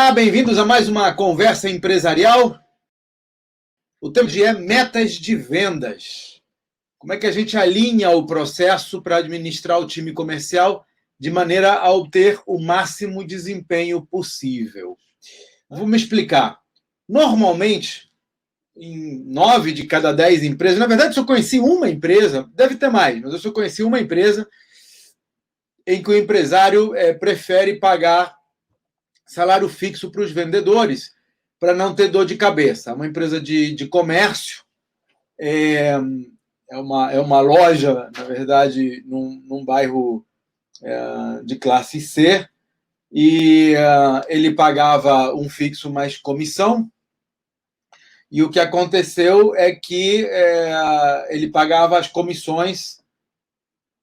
Olá, bem-vindos a mais uma conversa empresarial. O tema de hoje é metas de vendas. Como é que a gente alinha o processo para administrar o time comercial de maneira a obter o máximo desempenho possível? Vou me explicar. Normalmente, em 9 de cada 10 empresas, na verdade, eu só conheci uma empresa, deve ter mais, mas eu só conheci uma empresa em que o empresário prefere pagar salário fixo para os vendedores, para não ter dor de cabeça. É uma empresa de comércio, é uma loja, na verdade, num bairro de classe C, e ele pagava um fixo mais comissão, e o que aconteceu é que ele pagava as comissões,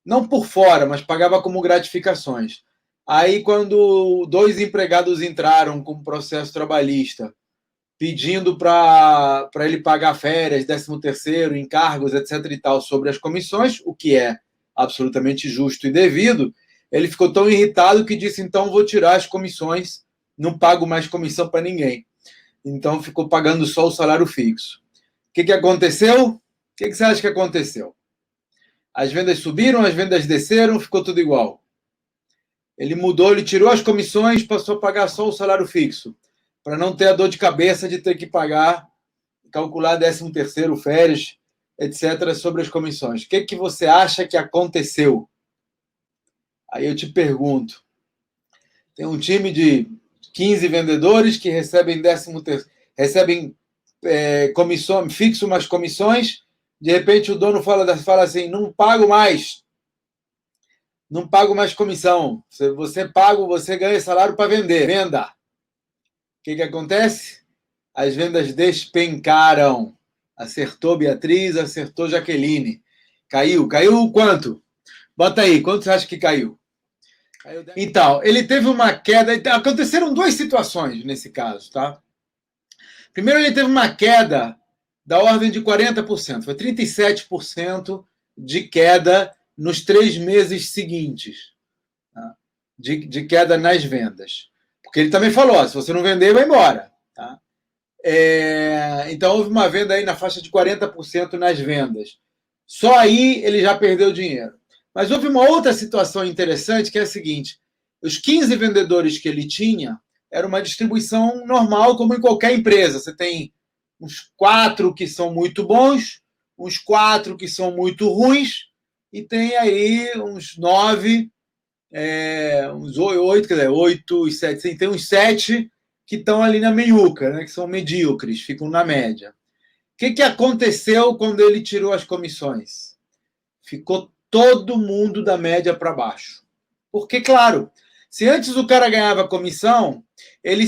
não por fora, mas pagava como gratificações. Aí, quando 2 empregados entraram com processo trabalhista, pedindo para ele pagar férias, 13º, encargos, etc. e tal, sobre as comissões, o que é absolutamente justo e devido, ele ficou tão irritado que disse, então vou tirar as comissões, não pago mais comissão para ninguém. Então ficou pagando só o salário fixo. O que aconteceu? O que você acha que aconteceu? As vendas subiram, as vendas desceram, ficou tudo igual. Ele mudou, ele tirou as comissões, passou a pagar só o salário fixo, para não ter a dor de cabeça de ter que pagar, calcular 13º, férias, etc., sobre as comissões. O que você acha que aconteceu? Aí eu te pergunto. Tem um time de 15 vendedores que recebem 13º, recebem comissão, fixo mais comissões, de repente o dono fala assim, não pago mais comissão. Você ganha salário para vender. Venda. O que acontece? As vendas despencaram. Acertou Beatriz, acertou Jaqueline. Caiu quanto? Bota aí, quanto você acha que caiu? Então, ele teve uma queda. Aconteceram 2 situações nesse caso, tá? Primeiro, ele teve uma queda da ordem de 40%. Foi 37% de queda nos 3 meses seguintes, tá? de queda nas vendas. Porque ele também falou, se você não vender, vai embora. Tá? Então, houve uma venda aí na faixa de 40% nas vendas. Só aí ele já perdeu dinheiro. Mas houve uma outra situação interessante, que é a seguinte, os 15 vendedores que ele tinha, era uma distribuição normal, como em qualquer empresa. Você tem uns 4 que são muito bons, uns 4 que são muito ruins, e tem aí uns 9, uns 8, quer dizer, 8 e 7, tem uns 7 que estão ali na meiuca, né, que são medíocres, ficam na média. O que aconteceu quando ele tirou as comissões? Ficou todo mundo da média para baixo. Porque, claro, se antes o cara ganhava comissão, ele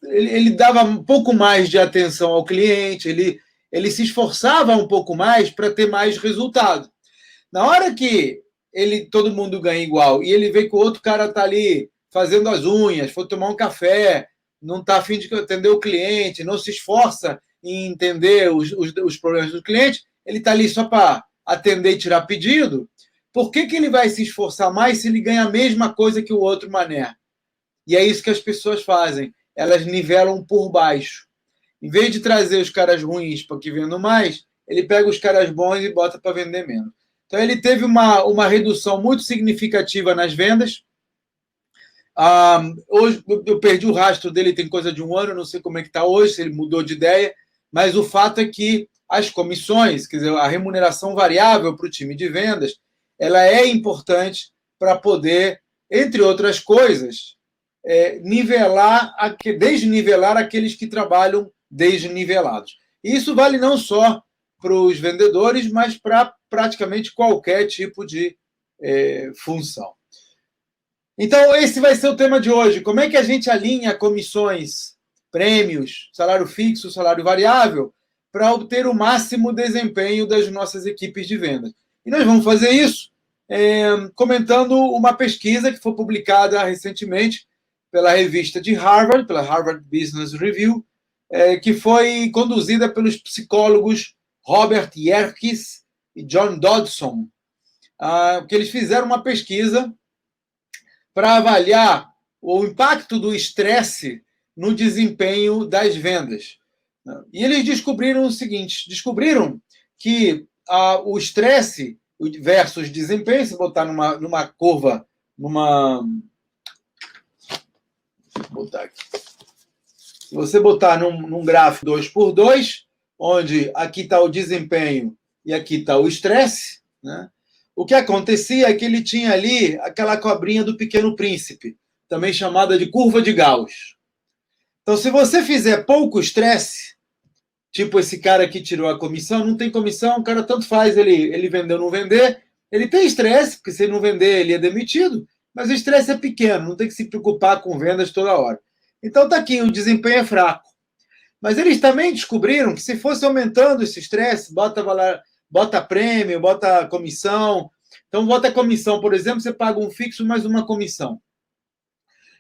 ele dava um pouco mais de atenção ao cliente, ele se esforçava um pouco mais para ter mais resultado. Na hora que todo mundo ganha igual e ele vê que o outro cara está ali fazendo as unhas, foi tomar um café, não está a fim de atender o cliente, não se esforça em entender os problemas do cliente, ele está ali só para atender e tirar pedido, por que ele vai se esforçar mais se ele ganha a mesma coisa que o outro mané? E é isso que as pessoas fazem, elas nivelam por baixo. Em vez de trazer os caras ruins para que vendam mais, ele pega os caras bons e bota para vender menos. Então, ele teve uma redução muito significativa nas vendas. Hoje, eu perdi o rastro dele, tem coisa de 1 ano, não sei como é que está hoje, se ele mudou de ideia, mas o fato é que as comissões, quer dizer, a remuneração variável para o time de vendas, ela é importante para poder, entre outras coisas, desnivelar aqueles que trabalham desnivelados. E isso vale não só para os vendedores, mas para praticamente qualquer tipo de função. Então, esse vai ser o tema de hoje. Como é que a gente alinha comissões, prêmios, salário fixo, salário variável, para obter o máximo desempenho das nossas equipes de vendas? E nós vamos fazer isso comentando uma pesquisa que foi publicada recentemente pela revista de Harvard, pela Harvard Business Review, que foi conduzida pelos psicólogos Robert Yerkes e John Dodson, que eles fizeram uma pesquisa para avaliar o impacto do estresse no desempenho das vendas. E eles descobriram o seguinte: descobriram que o estresse versus desempenho, se botar numa curva, botar aqui. Se você botar num gráfico 2x2, onde aqui está o desempenho e aqui está o estresse, né? O que acontecia é que ele tinha ali aquela cobrinha do Pequeno Príncipe, também chamada de curva de Gauss. Então, se você fizer pouco estresse, tipo esse cara que tirou a comissão, não tem comissão, o cara tanto faz ele vender ou não vender, ele tem estresse, porque se ele não vender, ele é demitido, mas o estresse é pequeno, não tem que se preocupar com vendas toda hora. Então tá aqui, o desempenho é fraco. Mas eles também descobriram que se fosse aumentando esse estresse, bota prêmio, bota comissão. Então bota comissão, por exemplo, você paga um fixo mais uma comissão.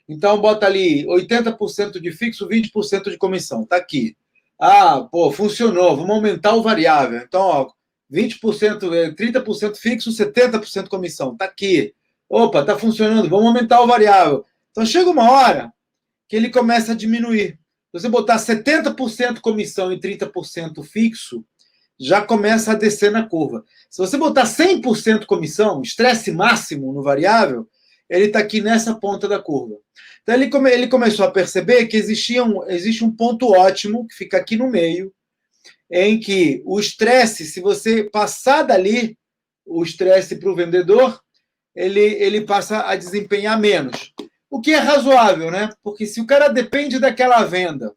Então bota ali 80% de fixo, 20% de comissão. Tá aqui. Funcionou, vamos aumentar o variável. Então, ó, 20%, 30% fixo, 70% comissão. Tá aqui. Opa, tá funcionando, vamos aumentar o variável. Então chega uma hora que ele começa a diminuir. Se você botar 70% comissão e 30% fixo, já começa a descer na curva. Se você botar 100% comissão, estresse máximo no variável, ele está aqui nessa ponta da curva. Então ele começou a perceber que existe um ponto ótimo, que fica aqui no meio, em que o estresse, se você passar dali, o estresse para o vendedor, ele passa a desempenhar menos. O que é razoável, né? Porque se o cara depende daquela venda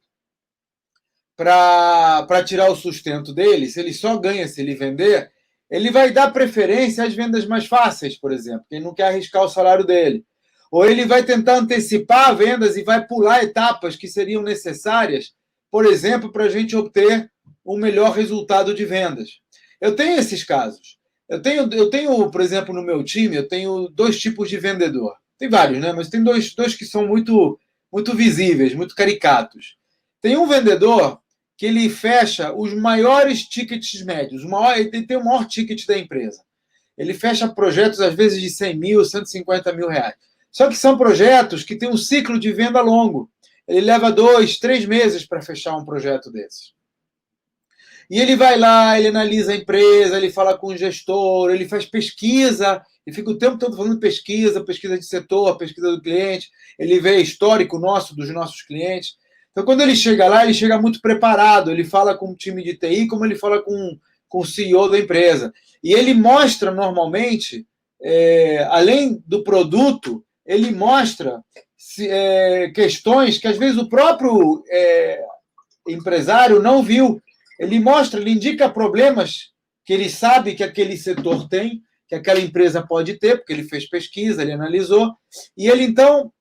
para tirar o sustento dele, se ele só ganha se ele vender, ele vai dar preferência às vendas mais fáceis, por exemplo, que ele não quer arriscar o salário dele. Ou ele vai tentar antecipar vendas e vai pular etapas que seriam necessárias, por exemplo, para a gente obter um melhor resultado de vendas. Eu tenho esses casos. Eu tenho, por exemplo, no meu time, eu tenho 2 tipos de vendedor. Tem vários, né? Mas tem dois que são muito, muito visíveis, muito caricatos. Tem um vendedor que ele fecha os maiores tickets médios. Ele tem o maior ticket da empresa. Ele fecha projetos, às vezes, de 100 mil, 150 mil reais. Só que são projetos que têm um ciclo de venda longo. Ele leva 2, 3 meses para fechar um projeto desses. E ele vai lá, ele analisa a empresa, ele fala com o gestor, ele faz pesquisa, ele fica o tempo todo falando pesquisa de setor, pesquisa do cliente, ele vê histórico dos nossos clientes. Então, quando ele chega lá, ele chega muito preparado, ele fala com o time de TI, como ele fala com o CEO da empresa. E ele mostra, normalmente, além do produto, ele mostra questões que, às vezes, o próprio empresário não viu. Ele indica problemas que ele sabe que aquele setor tem, que aquela empresa pode ter, porque ele fez pesquisa, ele analisou, e ele, então,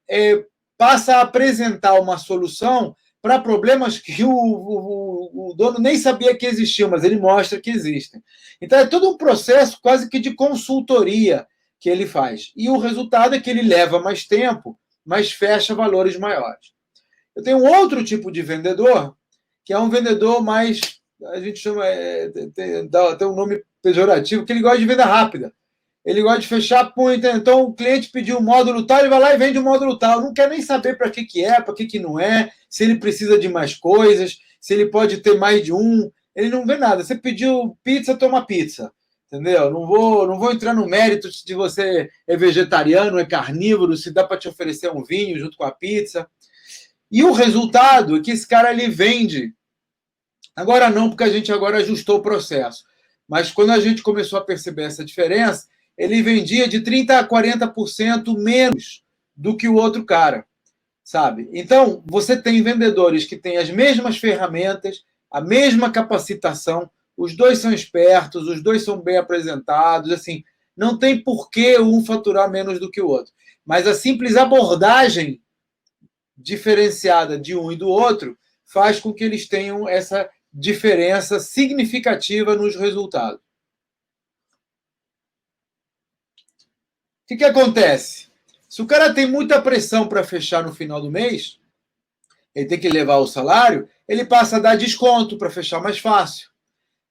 passa a apresentar uma solução para problemas que o dono nem sabia que existiam, mas ele mostra que existem. Então, é todo um processo quase que de consultoria que ele faz. E o resultado é que ele leva mais tempo, mas fecha valores maiores. Eu tenho um outro tipo de vendedor, que é um vendedor mais, a gente chama, tem um nome pejorativo, que ele gosta de venda rápida. Ele gosta de fechar, então o cliente pediu um módulo tal, ele vai lá e vende o módulo tal. Não quer nem saber para que é, para que não é, se ele precisa de mais coisas, se ele pode ter mais de um. Ele não vê nada. Você pediu pizza, toma pizza. Entendeu? Não vou entrar no mérito de você é vegetariano, é carnívoro, se dá para te oferecer um vinho junto com a pizza. E o resultado é que esse cara ele vende. Agora não, porque a gente agora ajustou o processo. Mas quando a gente começou a perceber essa diferença, ele vendia de 30% a 40% menos do que o outro cara, sabe? Então, você tem vendedores que têm as mesmas ferramentas, a mesma capacitação, os dois são espertos, os dois são bem apresentados, assim, não tem por que um faturar menos do que o outro. Mas a simples abordagem diferenciada de um e do outro faz com que eles tenham essa diferença significativa nos resultados. O que acontece? Se o cara tem muita pressão para fechar no final do mês, ele tem que levar o salário, ele passa a dar desconto para fechar mais fácil.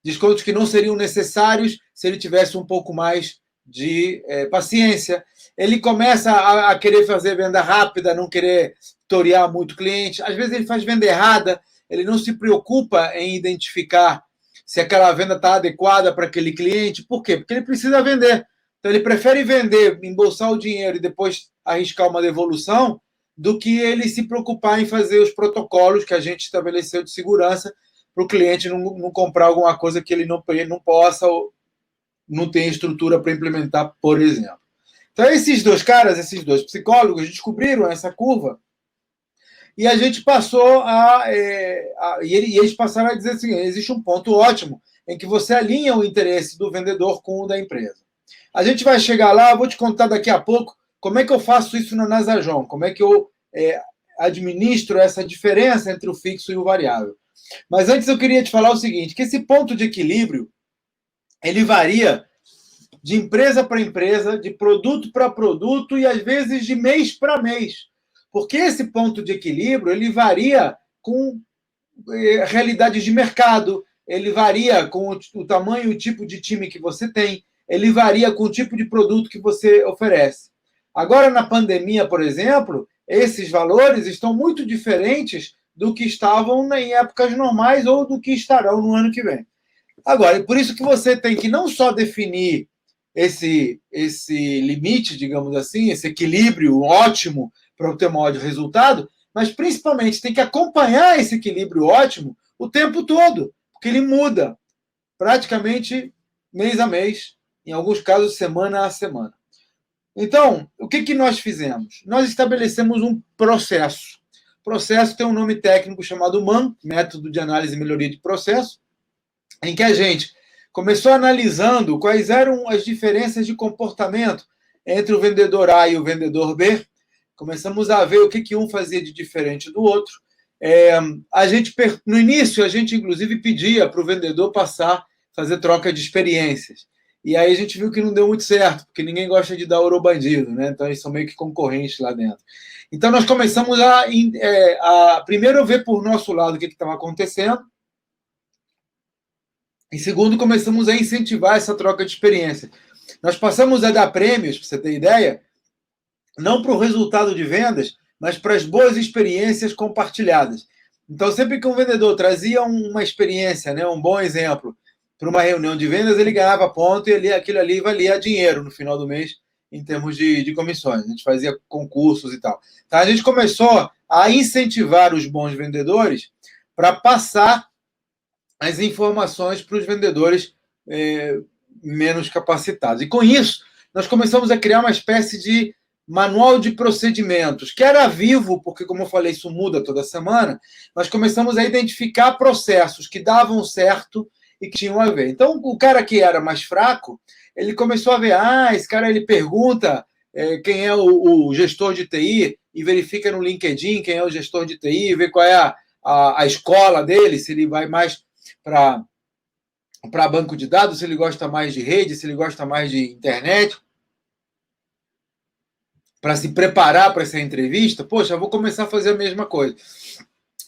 Descontos que não seriam necessários se ele tivesse um pouco mais de paciência. ele começa a querer fazer venda rápida, não querer torear muito cliente. Às vezes ele faz venda errada, ele não se preocupa em identificar se aquela venda está adequada para aquele cliente. Por quê? Porque ele precisa vender. Então ele prefere vender, embolsar o dinheiro e depois arriscar uma devolução, do que ele se preocupar em fazer os protocolos que a gente estabeleceu de segurança para o cliente não comprar alguma coisa que ele não possa ou não tem estrutura para implementar, por exemplo. Então, esses dois caras, esses dois psicólogos, descobriram essa curva e a gente passou e eles passaram a dizer assim: existe um ponto ótimo em que você alinha o interesse do vendedor com o da empresa. A gente vai chegar lá, eu vou te contar daqui a pouco como é que eu faço isso na Nasajon, como é que eu administro essa diferença entre o fixo e o variável. Mas antes eu queria te falar o seguinte, que esse ponto de equilíbrio, ele varia de empresa para empresa, de produto para produto e, às vezes, de mês para mês. Porque esse ponto de equilíbrio, ele varia com realidades de mercado, ele varia com o tamanho e o tipo de time que você tem, ele varia com o tipo de produto que você oferece. Agora, na pandemia, por exemplo, esses valores estão muito diferentes do que estavam em épocas normais ou do que estarão no ano que vem. Agora, por isso que você tem que não só definir esse limite, digamos assim, esse equilíbrio ótimo para obter maior resultado, mas principalmente tem que acompanhar esse equilíbrio ótimo o tempo todo, porque ele muda praticamente mês a mês, em alguns casos semana a semana. Então, o que nós fizemos? Nós estabelecemos um processo. O processo tem um nome técnico chamado MAN, Método de Análise e Melhoria de Processo, em que a gente começou analisando quais eram as diferenças de comportamento entre o vendedor A e o vendedor B. Começamos a ver o que um fazia de diferente do outro. No início, a gente, inclusive, pedia para o vendedor fazer troca de experiências. E aí a gente viu que não deu muito certo, porque ninguém gosta de dar ouro ao bandido, né? Então eles são meio que concorrentes lá dentro. Então nós começamos a primeiro ver por nosso lado o que estava acontecendo, e segundo, começamos a incentivar essa troca de experiência. Nós passamos a dar prêmios, para você ter ideia, não para o resultado de vendas, mas para as boas experiências compartilhadas. Então, sempre que um vendedor trazia uma experiência, né, um bom exemplo, para uma reunião de vendas, ele ganhava ponto e aquilo ali valia dinheiro no final do mês, em termos de comissões. A gente fazia concursos e tal. Então, a gente começou a incentivar os bons vendedores para passar as informações para os vendedores menos capacitados. E com isso, nós começamos a criar uma espécie de manual de procedimentos, que era vivo, porque, como eu falei, isso muda toda semana. Nós começamos a identificar processos que davam certo e que tinham a ver. Então, o cara que era mais fraco, ele começou a ver, esse cara ele pergunta quem é o gestor de TI e verifica no LinkedIn quem é o gestor de TI, vê qual é a escola dele, se ele vai mais para banco de dados, se ele gosta mais de rede, se ele gosta mais de internet, para se preparar para essa entrevista. Poxa, eu vou começar a fazer a mesma coisa.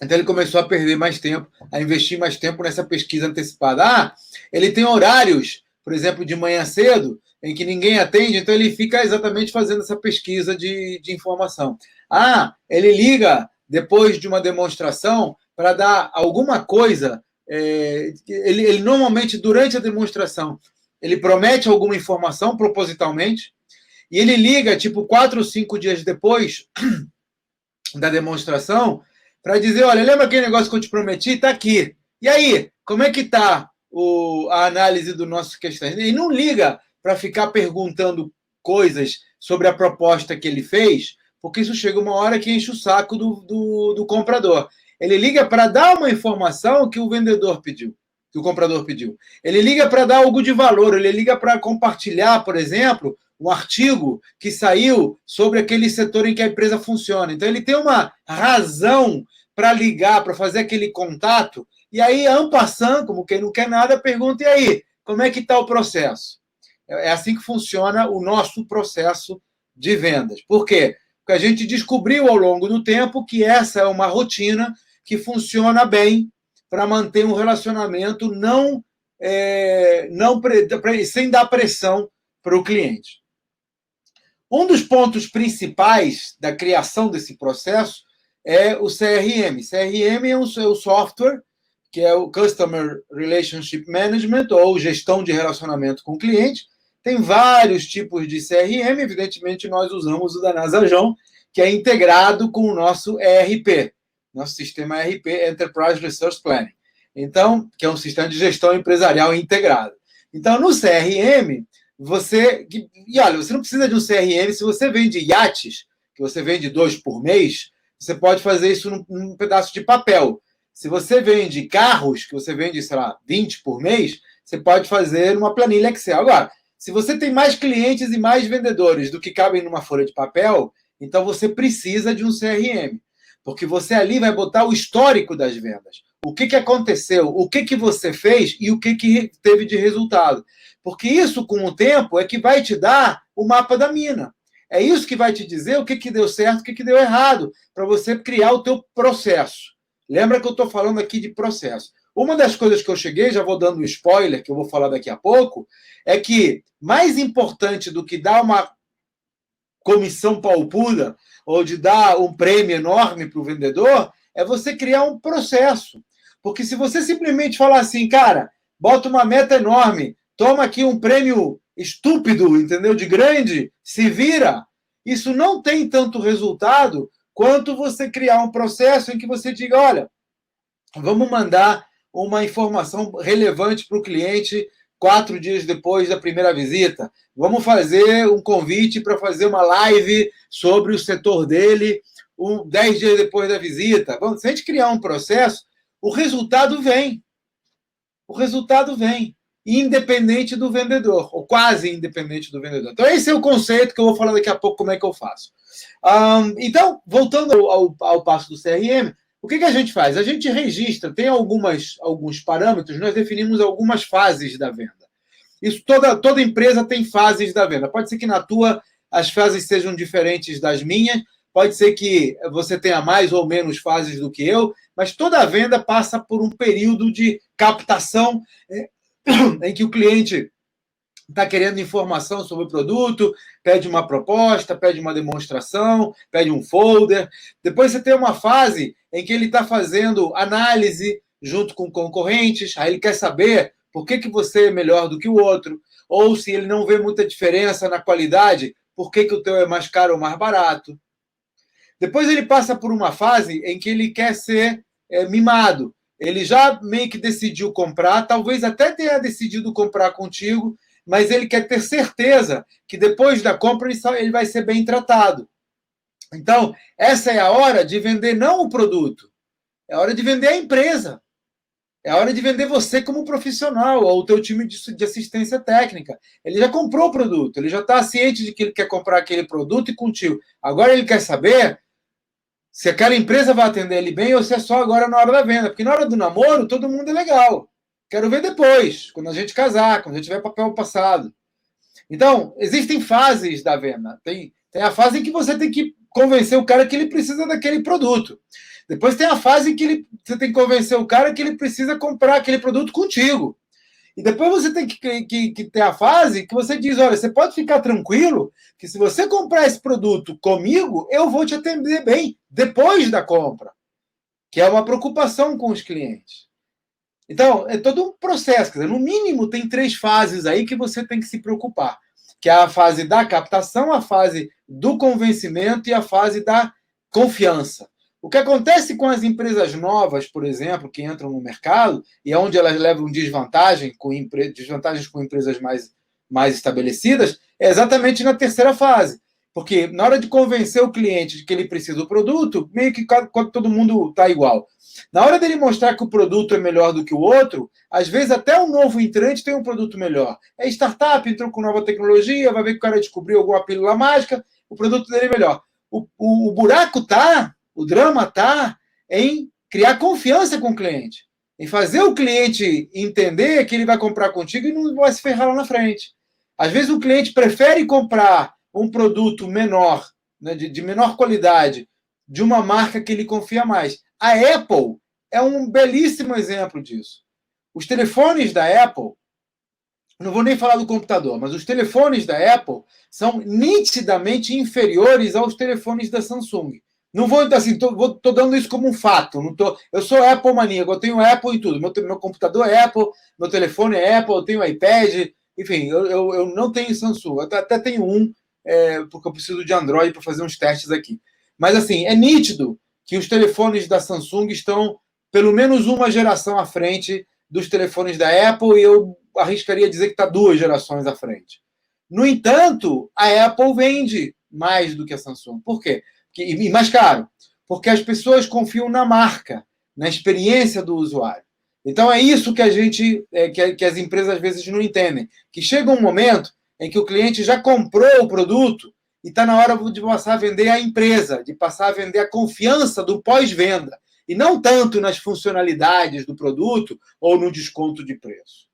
Então ele começou a perder mais tempo, a investir mais tempo nessa pesquisa antecipada. Ele tem horários, por exemplo, de manhã cedo, em que ninguém atende, então ele fica exatamente fazendo essa pesquisa de informação. Ele liga depois de uma demonstração para dar alguma coisa. Ele normalmente, durante a demonstração, ele promete alguma informação propositalmente, e ele liga, 4 ou 5 dias depois da demonstração, para dizer, olha, lembra aquele negócio que eu te prometi? Está aqui. E aí, como é que está a análise do nosso questão? Ele não liga para ficar perguntando coisas sobre a proposta que ele fez, porque isso chega uma hora que enche o saco do comprador. Ele liga para dar uma informação que o vendedor pediu, que o comprador pediu. Ele liga para dar algo de valor, ele liga para compartilhar, por exemplo, um artigo que saiu sobre aquele setor em que a empresa funciona. Então, ele tem uma razão para ligar, para fazer aquele contato, e aí, en passant, como quem não quer nada, pergunta, e aí, como é que está o processo? É assim que funciona o nosso processo de vendas. Por quê? Porque a gente descobriu ao longo do tempo que essa é uma rotina que funciona bem para manter um relacionamento sem dar pressão para o cliente. Um dos pontos principais da criação desse processo é o CRM. CRM é o software, que é o Customer Relationship Management, ou gestão de relacionamento com o cliente. Tem vários tipos de CRM, evidentemente nós usamos o da Nasajão, que é integrado com o nosso ERP, nosso sistema ERP, Enterprise Resource Planning. Então, que é um sistema de gestão empresarial integrado. Então, no CRM, e olha, você não precisa de um CRM se você vende iates, que você vende 2 por mês, você pode fazer isso num pedaço de papel. Se você vende carros, que você vende, sei lá, 20 por mês, você pode fazer numa planilha Excel. Agora, se você tem mais clientes e mais vendedores do que cabem numa folha de papel, então você precisa de um CRM, porque você ali vai botar o histórico das vendas. O que aconteceu, o que você fez e o que teve de resultado. Porque isso, com o tempo, é que vai te dar o mapa da mina. É isso que vai te dizer o que deu certo, o que deu errado, para você criar o teu processo. Lembra que eu estou falando aqui de processo. Uma das coisas que eu cheguei, já vou dando um spoiler, que eu vou falar daqui a pouco, é que mais importante do que dar uma comissão palpuda ou de dar um prêmio enorme para o vendedor, é você criar um processo. Porque se você simplesmente falar assim, cara, bota uma meta enorme, toma aqui um prêmio estúpido, entendeu? De grande, se vira. Isso não tem tanto resultado quanto você criar um processo em que você diga, olha, vamos mandar uma informação relevante para o cliente 4 dias depois da primeira visita. Vamos fazer um convite para fazer uma live sobre o setor dele 10 dias depois da visita. Bom, se a gente criar um processo, o resultado vem. O resultado vem, independente do vendedor, ou quase independente do vendedor. Então, esse é o conceito que eu vou falar daqui a pouco como é que eu faço. Então, voltando ao passo do CRM, o que a gente faz? A gente registra, tem alguns parâmetros, nós definimos algumas fases da venda. Isso, toda empresa tem fases da venda. Pode ser que na tua as fases sejam diferentes das minhas, pode ser que você tenha mais ou menos fases do que eu, mas toda venda passa por um período de captação em que o cliente está querendo informação sobre o produto, pede uma proposta, pede uma demonstração, pede um folder. Depois você tem uma fase em que ele está fazendo análise junto com concorrentes, aí ele quer saber por que você é melhor do que o outro, ou se ele não vê muita diferença na qualidade, por que o teu é mais caro ou mais barato. Depois ele passa por uma fase em que ele quer ser mimado. Ele já meio que decidiu comprar, talvez até tenha decidido comprar contigo, mas ele quer ter certeza que depois da compra ele vai ser bem tratado. Então, essa é a hora de vender não o produto, é a hora de vender a empresa. É a hora de vender você como profissional, ou o teu time de assistência técnica. Ele já comprou o produto, ele já está ciente de que ele quer comprar aquele produto e contigo. Agora ele quer saber se aquela empresa vai atender ele bem ou se é só agora na hora da venda. Porque na hora do namoro, todo mundo é legal. Quero ver depois, quando a gente casar, quando a gente tiver papel passado. Então, existem fases da venda. Tem a fase em que você tem que convencer o cara que ele precisa daquele produto. Depois tem a fase em que você tem que convencer o cara que ele precisa comprar aquele produto contigo. E depois você tem que ter a fase que você diz, olha, você pode ficar tranquilo que se você comprar esse produto comigo, eu vou te atender bem depois da compra. Que é uma preocupação com os clientes. Então, é todo um processo. Quer dizer, no mínimo, tem 3 fases aí que você tem que se preocupar. Que é a fase da captação, a fase do convencimento e a fase da confiança. O que acontece com as empresas novas, por exemplo, que entram no mercado, e é onde elas levam desvantagens com empresas mais estabelecidas, é exatamente na terceira fase. Porque na hora de convencer o cliente de que ele precisa do produto, meio que quando todo mundo está igual. Na hora dele mostrar que o produto é melhor do que o outro, às vezes até um novo entrante tem um produto melhor. É startup, entrou com nova tecnologia, vai ver que o cara descobriu alguma pílula mágica, o produto dele é melhor. O buraco está, o drama está em criar confiança com o cliente, em fazer o cliente entender que ele vai comprar contigo e não vai se ferrar lá na frente. Às vezes o cliente prefere comprar um produto menor, né, de menor qualidade, de uma marca que ele confia mais. A Apple é um belíssimo exemplo disso. Os telefones da Apple, não vou nem falar do computador, mas os telefones da Apple são nitidamente inferiores aos telefones da Samsung. Não vou, assim, tô dando isso como um fato. Eu sou Apple maníaco, eu tenho Apple em tudo. Meu computador é Apple, meu telefone é Apple, eu tenho iPad, enfim, eu não tenho Samsung. Eu até tenho um, porque eu preciso de Android para fazer uns testes aqui. Mas, assim, é nítido que os telefones da Samsung estão pelo menos uma geração à frente dos telefones da Apple, e eu arriscaria dizer que está 2 gerações à frente. No entanto, a Apple vende mais do que a Samsung. Por quê? E mais caro. Porque as pessoas confiam na marca, na experiência do usuário. Então é isso que a gente, que as empresas às vezes não entendem. Que chega um momento em que o cliente já comprou o produto e está na hora de passar a vender a empresa, de passar a vender a confiança do pós-venda. E não tanto nas funcionalidades do produto ou no desconto de preço.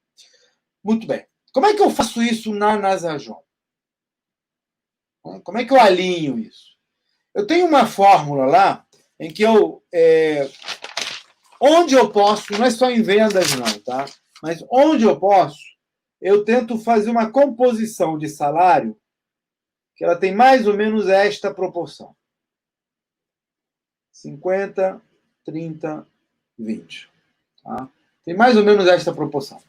Muito bem. Como é que eu faço isso na Nasajon? Como é que eu alinho isso? Eu tenho uma fórmula lá em que onde eu posso, não é só em vendas não, tá? Mas onde eu posso, eu tento fazer uma composição de salário que ela tem mais ou menos esta proporção. 50, 30, 20. Tá? Tem mais ou menos esta proporção.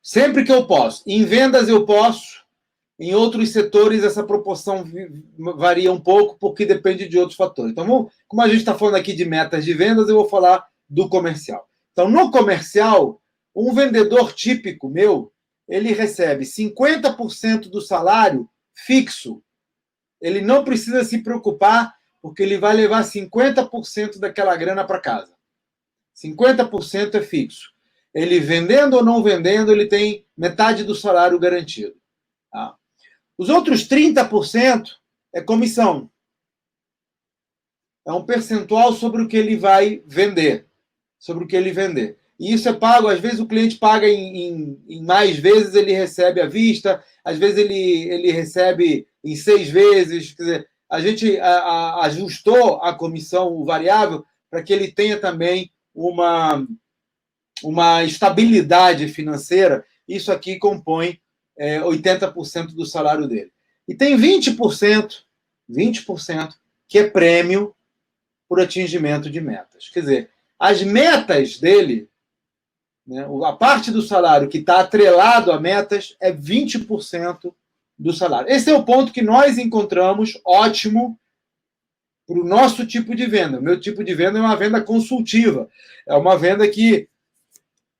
Sempre que eu posso. Em vendas eu posso, em outros setores essa proporção varia um pouco, porque depende de outros fatores. Então, como a gente está falando aqui de metas de vendas, eu vou falar do comercial. Então, no comercial, um vendedor típico meu, ele recebe 50% do salário fixo. Ele não precisa se preocupar, porque ele vai levar 50% daquela grana para casa. 50% é fixo. Ele vendendo ou não vendendo, ele tem metade do salário garantido. Tá? Os outros 30% é comissão. É um percentual sobre o que ele vai vender. Sobre o que ele vender. E isso é pago, às vezes o cliente paga em mais vezes, ele recebe à vista, às vezes ele recebe em 6 vezes. Quer dizer, a gente ajustou a comissão variável para que ele tenha também uma estabilidade financeira. Isso aqui compõe 80% do salário dele. E tem 20% que é prêmio por atingimento de metas. Quer dizer, as metas dele, né, a parte do salário que está atrelado a metas é 20% do salário. Esse é o ponto que nós encontramos ótimo para o nosso tipo de venda. O meu tipo de venda é uma venda consultiva. É uma venda que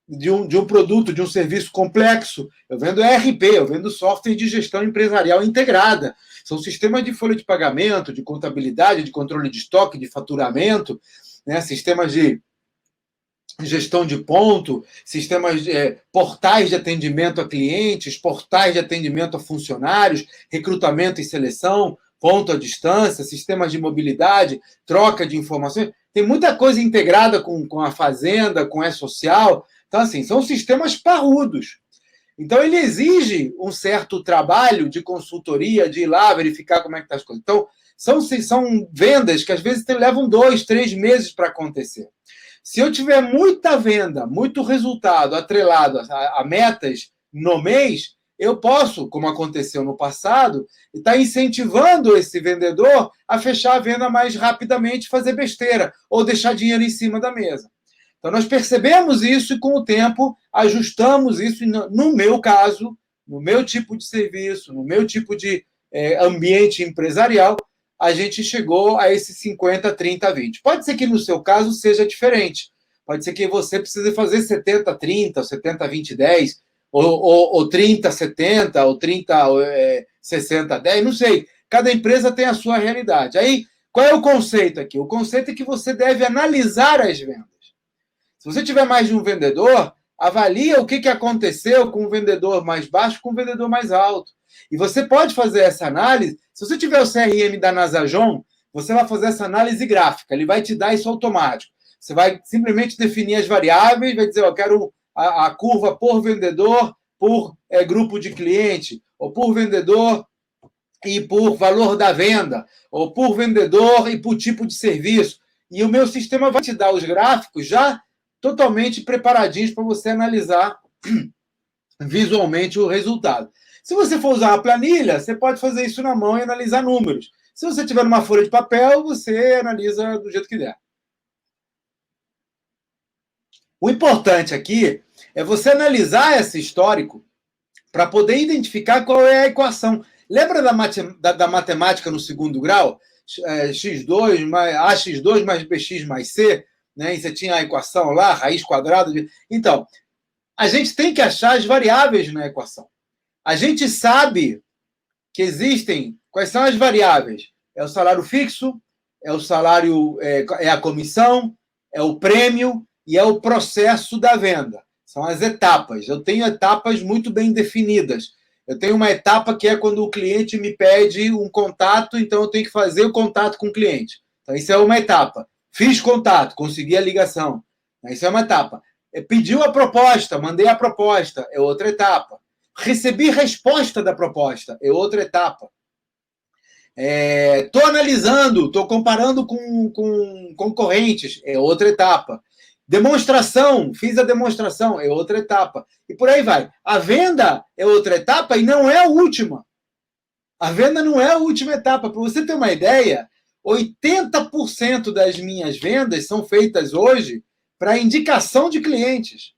de um produto, de um serviço complexo. Eu vendo ERP, eu vendo software de gestão empresarial integrada. São sistemas de folha de pagamento, de contabilidade, de controle de estoque, de faturamento, né? Sistemas de gestão de ponto, sistemas portais de atendimento a clientes, portais de atendimento a funcionários, recrutamento e seleção, ponto à distância, sistemas de mobilidade, troca de informações. Tem muita coisa integrada com a fazenda, com a social. Então, assim, são sistemas parrudos. Então, ele exige um certo trabalho de consultoria, de ir lá verificar como é que estão as coisas. Então, são vendas que, às vezes, levam 2, 3 meses para acontecer. Se eu tiver muita venda, muito resultado atrelado a metas no mês, eu posso, como aconteceu no passado, estar incentivando esse vendedor a fechar a venda mais rapidamente, fazer besteira, ou deixar dinheiro em cima da mesa. Então, nós percebemos isso e, com o tempo, ajustamos isso. E, no meu caso, no meu tipo de serviço, no meu tipo de ambiente empresarial, a gente chegou a esse 50, 30, 20. Pode ser que no seu caso seja diferente. Pode ser que você precise fazer 70, 30, 70, 20, 10, ou 30, 70, ou 30, 60, 10, não sei. Cada empresa tem a sua realidade. Aí, qual é o conceito aqui? O conceito é que você deve analisar as vendas. Se você tiver mais de um vendedor, avalia o que aconteceu com o vendedor mais baixo com o vendedor mais alto. E você pode fazer essa análise. Se você tiver o CRM da Nasajon, você vai fazer essa análise gráfica. Ele vai te dar isso automático. Você vai simplesmente definir as variáveis, vai dizer, eu quero a curva por vendedor, por grupo de cliente, ou por vendedor e por valor da venda, ou por vendedor e por tipo de serviço. E o meu sistema vai te dar os gráficos já totalmente preparadinhos para você analisar visualmente o resultado. Se você for usar uma planilha, você pode fazer isso na mão e analisar números. Se você tiver numa folha de papel, você analisa do jeito que der. O importante aqui é você analisar esse histórico para poder identificar qual é a equação. Lembra da matemática no segundo grau? X2 mais AX2 mais BX mais C, né? E você tinha a equação lá, raiz quadrada. Então, a gente tem que achar as variáveis na equação. A gente sabe que existem... Quais são as variáveis? É o salário fixo, é o salário, é a comissão, é o prêmio e é o processo da venda. São as etapas. Eu tenho etapas muito bem definidas. Eu tenho uma etapa que é quando o cliente me pede um contato, então eu tenho que fazer o contato com o cliente. Então, isso é uma etapa. Fiz contato, consegui a ligação. Isso é uma etapa. Pediu a proposta, mandei a proposta, é outra etapa. Recebi resposta da proposta, é outra etapa. Estou analisando, estou comparando com concorrentes, é outra etapa. Demonstração, fiz a demonstração, é outra etapa. E por aí vai. A venda é outra etapa e não é a última. A venda não é a última etapa. Para você ter uma ideia, 80% das minhas vendas são feitas hoje para indicação de clientes.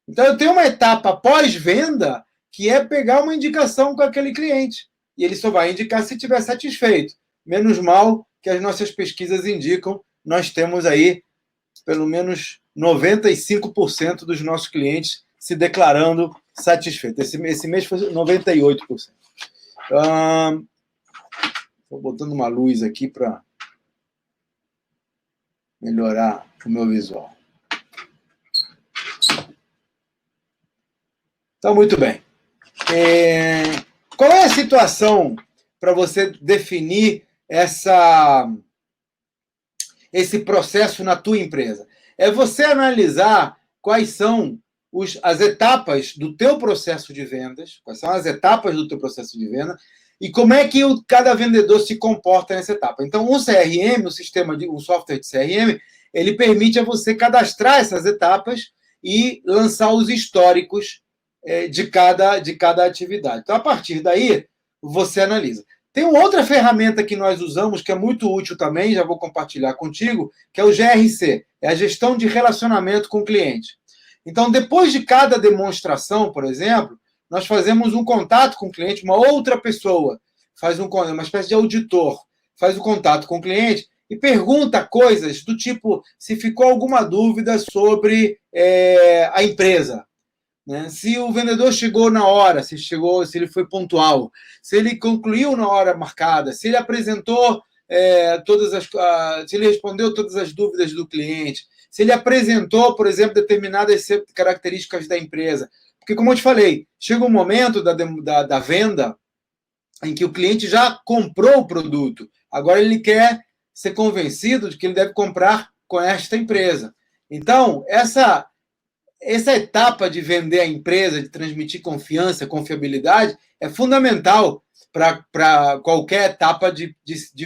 Então, eu tenho uma etapa pós-venda que é pegar uma indicação com aquele cliente. E ele só vai indicar se estiver satisfeito. Menos mal que as nossas pesquisas indicam, nós temos aí pelo menos 95% dos nossos clientes se declarando satisfeitos. Esse mês foi 98%. Estou botando uma luz aqui para melhorar o meu visual. Então, muito bem. Qual é a situação para você definir esse processo na tua empresa? É você analisar quais são as etapas do teu processo de vendas, quais são as etapas do teu processo de venda, e como é que cada vendedor se comporta nessa etapa. Então, o CRM, o software de CRM, ele permite a você cadastrar essas etapas e lançar os históricos de cada atividade. Então, a partir daí, você analisa. Tem uma outra ferramenta que nós usamos, que é muito útil também, já vou compartilhar contigo, que é o GRC, é a gestão de relacionamento com o cliente. Então, depois de cada demonstração, por exemplo, nós fazemos um contato com o cliente, uma outra pessoa faz uma espécie de auditor, faz o contato com o cliente e pergunta coisas do tipo se ficou alguma dúvida sobre a empresa. Né? Se o vendedor chegou na hora, se ele foi pontual, se ele concluiu na hora marcada, se ele apresentou se ele respondeu todas as dúvidas do cliente, se ele apresentou, por exemplo, determinadas características da empresa. Porque, como eu te falei, chega um momento da venda em que o cliente já comprou o produto. Agora ele quer ser convencido de que ele deve comprar com esta empresa. Então, essa etapa de vender a empresa, de transmitir confiança, confiabilidade, é fundamental para qualquer etapa de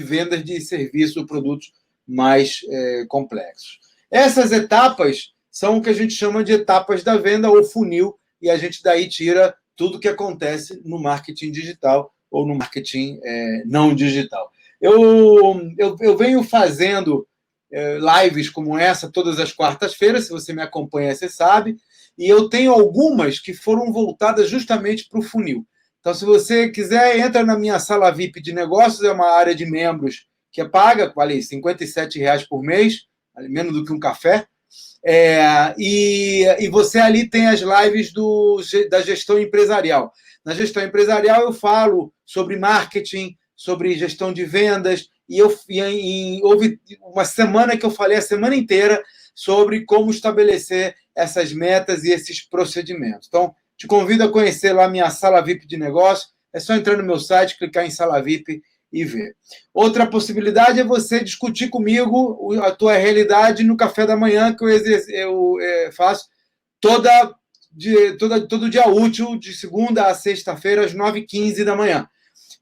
vendas de serviços ou produtos mais complexos. Essas etapas são o que a gente chama de etapas da venda ou funil, e a gente daí tira tudo que acontece no marketing digital ou no marketing não digital. Eu venho fazendo lives como essa todas as quartas-feiras, se você me acompanha, você sabe, e eu tenho algumas que foram voltadas justamente para o funil. Então, se você quiser, entra na minha sala VIP de negócios, é uma área de membros que é paga, vale R$ 57,00 por mês, menos do que um café, e você ali tem as lives da gestão empresarial. Na gestão empresarial eu falo sobre marketing, sobre gestão de vendas, e houve uma semana que eu falei a semana inteira sobre como estabelecer essas metas e esses procedimentos. Então, te convido a conhecer lá a minha sala VIP de negócio. É só entrar no meu site, clicar em sala VIP e ver. Outra possibilidade é você discutir comigo a tua realidade no café da manhã, que eu faço todo dia útil, de segunda a sexta-feira, às 9h15 da manhã.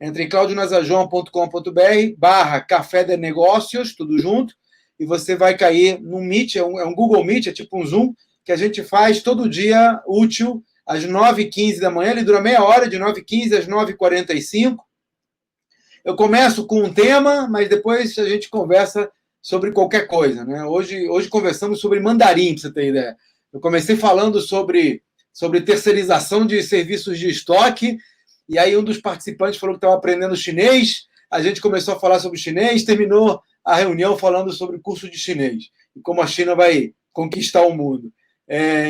Entre em claudionazajoão.com.br/café de negócios, tudo junto, e você vai cair no Meet, é um Google Meet, é tipo um Zoom, que a gente faz todo dia útil, às 9h15 da manhã, ele dura meia hora, de 9h15 às 9h45. Eu começo com um tema, mas depois a gente conversa sobre qualquer coisa, né? Hoje conversamos sobre mandarim, para você ter ideia. Eu comecei falando sobre terceirização de serviços de estoque, e aí um dos participantes falou que estava aprendendo chinês, a gente começou a falar sobre chinês, terminou a reunião falando sobre curso de chinês, e como a China vai conquistar o mundo.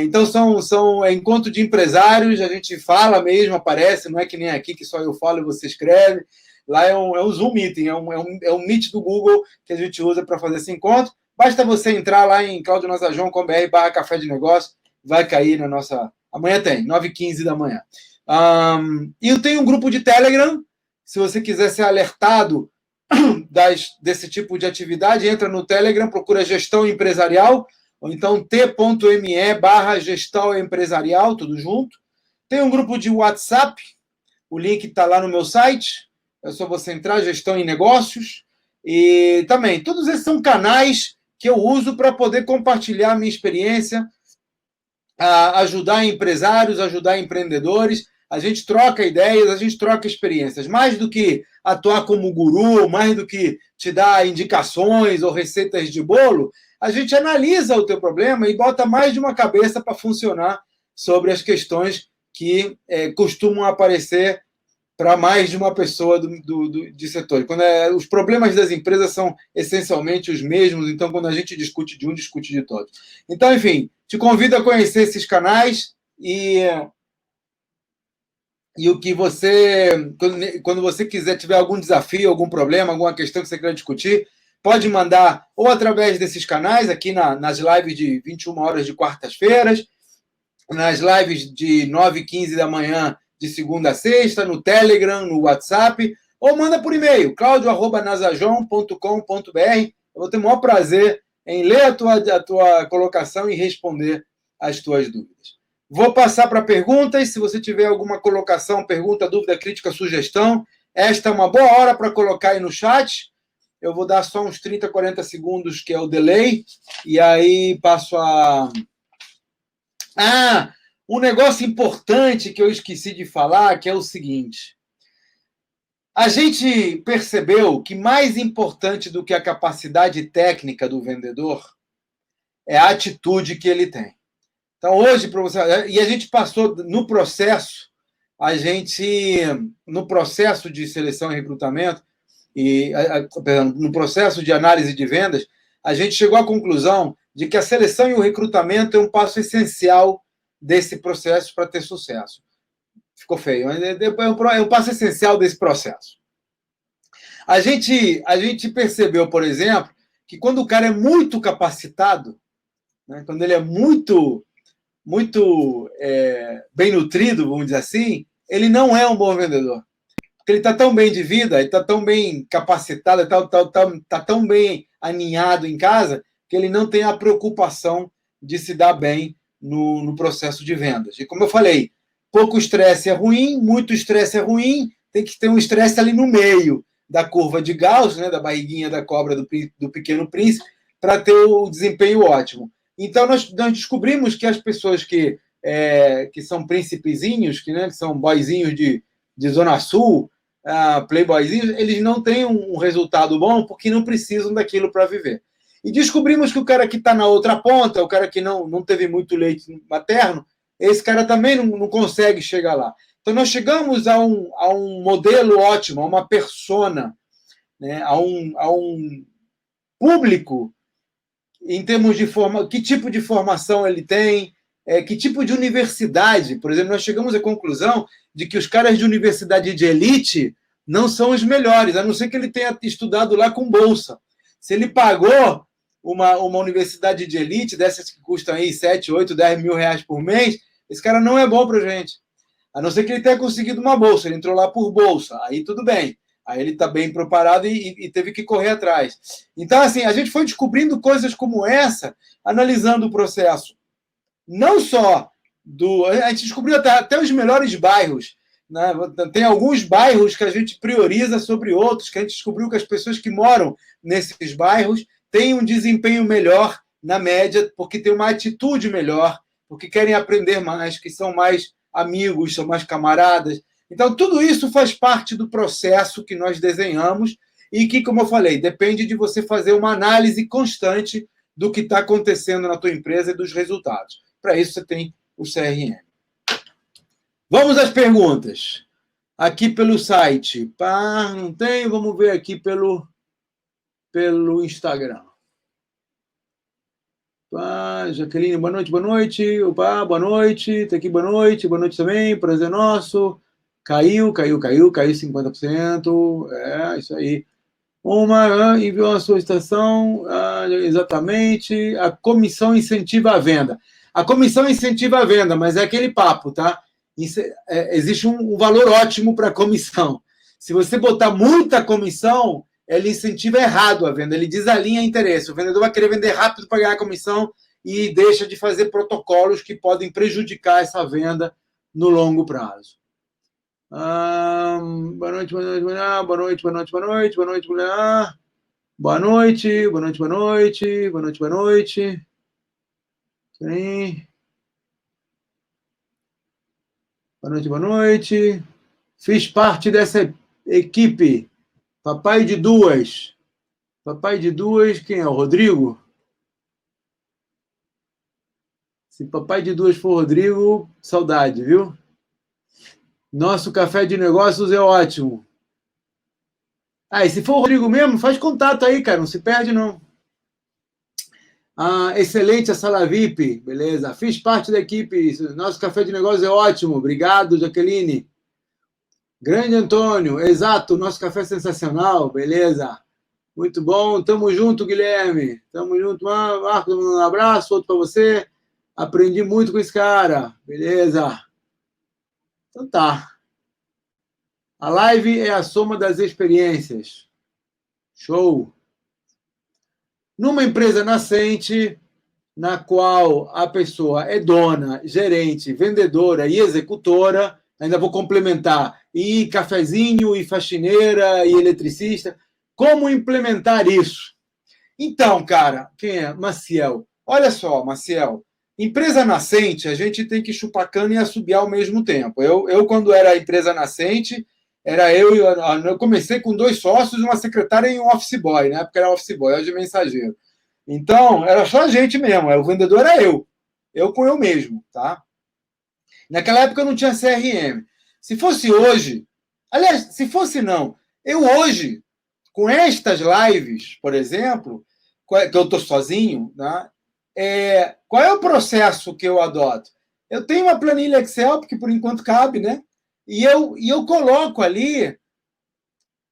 Então, são encontro de empresários, a gente fala mesmo, aparece, não é que nem aqui que só eu falo e você escreve. Lá é um Zoom Meeting, é um Meet do Google que a gente usa para fazer esse encontro. Basta você entrar lá em claudionazajon.com.br/café de negócio, vai cair na nossa... Amanhã tem, 9h15 da manhã. E eu tenho um grupo de Telegram, se você quiser ser alertado desse tipo de atividade, entra no Telegram, procura Gestão Empresarial, ou então t.me/gestão empresarial, tudo junto. Tem um grupo de WhatsApp, o link está lá no meu site, é só você entrar, Gestão em Negócios. E também, todos esses são canais que eu uso para poder compartilhar a minha experiência, ajudar empresários, ajudar empreendedores. A gente troca ideias, a gente troca experiências. Mais do que atuar como guru, mais do que te dar indicações ou receitas de bolo, a gente analisa o teu problema e bota mais de uma cabeça para funcionar sobre as questões que costumam aparecer para mais de uma pessoa de setor. Os problemas das empresas são essencialmente os mesmos, então quando a gente discute de um, discute de todos. Então, enfim, te convido a conhecer esses canais e o que você, quando você tiver algum desafio, algum problema, alguma questão que você queira discutir, pode mandar ou através desses canais, aqui nas lives de 21 horas de quartas-feiras, nas lives de 9h15 da manhã, de segunda a sexta, no Telegram, no WhatsApp, ou manda por e-mail, claudio@nazajon.com.br. Eu vou ter o maior prazer em ler a tua colocação e responder as tuas dúvidas. Vou passar para perguntas. Se você tiver alguma colocação, pergunta, dúvida, crítica, sugestão, esta é uma boa hora para colocar aí no chat. Eu vou dar só uns 30, 40 segundos, que é o delay, e aí passo a... um negócio importante que eu esqueci de falar, que é o seguinte. A gente percebeu que mais importante do que a capacidade técnica do vendedor é a atitude que ele tem. Então, hoje, para você... E a gente passou no processo de seleção e recrutamento, no processo de análise de vendas, a gente chegou à conclusão de que a seleção e o recrutamento é um passo essencial desse processo para ter sucesso. Ficou feio, mas é um passo essencial desse processo. A gente percebeu, por exemplo, que quando o cara é muito capacitado, né, quando ele é muito bem nutrido, vamos dizer assim, ele não é um bom vendedor. Porque ele está tão bem de vida, ele está tão bem capacitado, está tão bem aninhado em casa, que ele não tem a preocupação de se dar bem no processo de vendas. E como eu falei, pouco estresse é ruim, muito estresse é ruim, tem que ter um estresse ali no meio da curva de Gauss, né, da barriguinha da cobra do Pequeno Príncipe, para ter o desempenho ótimo. Então, nós descobrimos que as pessoas que são príncipezinhos, que são boyzinhos de Zona Sul, playboyzinhos, eles não têm um resultado bom porque não precisam daquilo para viver. E descobrimos que o cara que está na outra ponta, o cara que não teve muito leite materno, esse cara também não consegue chegar lá. Então, nós chegamos a um modelo ótimo, a uma persona, né, a um público, em termos de que tipo de formação ele tem, que tipo de universidade. Por exemplo, nós chegamos à conclusão de que os caras de universidade de elite não são os melhores, a não ser que ele tenha estudado lá com bolsa. Se ele pagou uma universidade de elite, dessas que custam aí 7, 8, 10 mil reais por mês, esse cara não é bom para a gente. A não ser que ele tenha conseguido uma bolsa, ele entrou lá por bolsa, aí tudo bem. Aí ele está bem preparado e teve que correr atrás. Então, assim, a gente foi descobrindo coisas como essa, analisando o processo. Não só a gente descobriu até os melhores bairros, né? Tem alguns bairros que a gente prioriza sobre outros, que a gente descobriu que as pessoas que moram nesses bairros têm um desempenho melhor na média, porque têm uma atitude melhor, porque querem aprender mais, que são mais amigos, são mais camaradas. Então, tudo isso faz parte do processo que nós desenhamos e que, como eu falei, depende de você fazer uma análise constante do que está acontecendo na tua empresa e dos resultados. Para isso, você tem o CRM. Vamos às perguntas. Aqui pelo site. Pá, não tem? Vamos ver aqui pelo Instagram. Pá, Jaqueline, boa noite, boa noite. Opa, boa noite. Tá aqui, boa noite também. Prazer nosso. Caiu 50%. É, isso aí. Enviou uma solicitação, exatamente. A comissão incentiva a venda. A comissão incentiva a venda, mas é aquele papo, tá? Existe um valor ótimo para a comissão. Se você botar muita comissão, ele incentiva errado a venda, ele desalinha interesse. O vendedor vai querer vender rápido para ganhar comissão e deixa de fazer protocolos que podem prejudicar essa venda no longo prazo. Boa noite, mulher. Boa noite, mulher. Boa noite. Boa noite. Boa noite. Fiz parte dessa equipe. Papai de duas. Quem é? O Rodrigo? Se papai de duas for Rodrigo, saudade, viu? Nosso café de negócios é ótimo. E se for o Rodrigo mesmo, faz contato aí, cara. Não se perde, não. Excelente a sala VIP. Beleza. Fiz parte da equipe. Nosso café de negócios é ótimo. Obrigado, Jaqueline. Grande Antônio. Exato. Nosso café é sensacional. Beleza. Muito bom. Tamo junto, Guilherme. Tamo junto. Marcos, um abraço. Outro para você. Aprendi muito com esse cara. Beleza. Então tá. A live é a soma das experiências. Show! Numa empresa nascente, na qual a pessoa é dona, gerente, vendedora e executora, ainda vou complementar, e cafezinho, e faxineira, e eletricista, como implementar isso? Então, cara, quem é? Maciel. Olha só, Maciel, empresa nascente, a gente tem que chupar cana e assobiar ao mesmo tempo. Eu quando era empresa nascente, eu comecei com 2 sócios, uma secretária e um office boy, né? Porque era office boy, hoje é mensageiro. Então, era só a gente mesmo, o vendedor era eu com eu mesmo, tá? Naquela época eu não tinha CRM. Se fosse hoje, aliás, se fosse não, eu hoje, com estas lives, por exemplo, que eu estou sozinho, né? Qual é o processo que eu adoto? Eu tenho uma planilha Excel, porque por enquanto cabe, né? E eu coloco ali,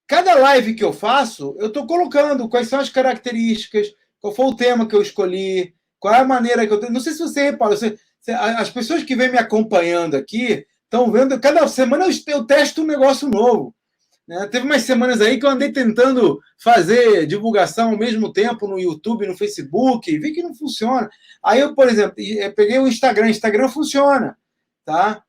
cada live que eu faço, eu estou colocando quais são as características, qual foi o tema que eu escolhi, qual é a maneira que eu tenho. Não sei se você repara, as pessoas que vêm me acompanhando aqui estão vendo, cada semana eu testo um negócio novo. Né? Teve umas semanas aí que eu andei tentando fazer divulgação ao mesmo tempo no YouTube, no Facebook, vi que não funciona. Aí eu, por exemplo, peguei o Instagram funciona, tá?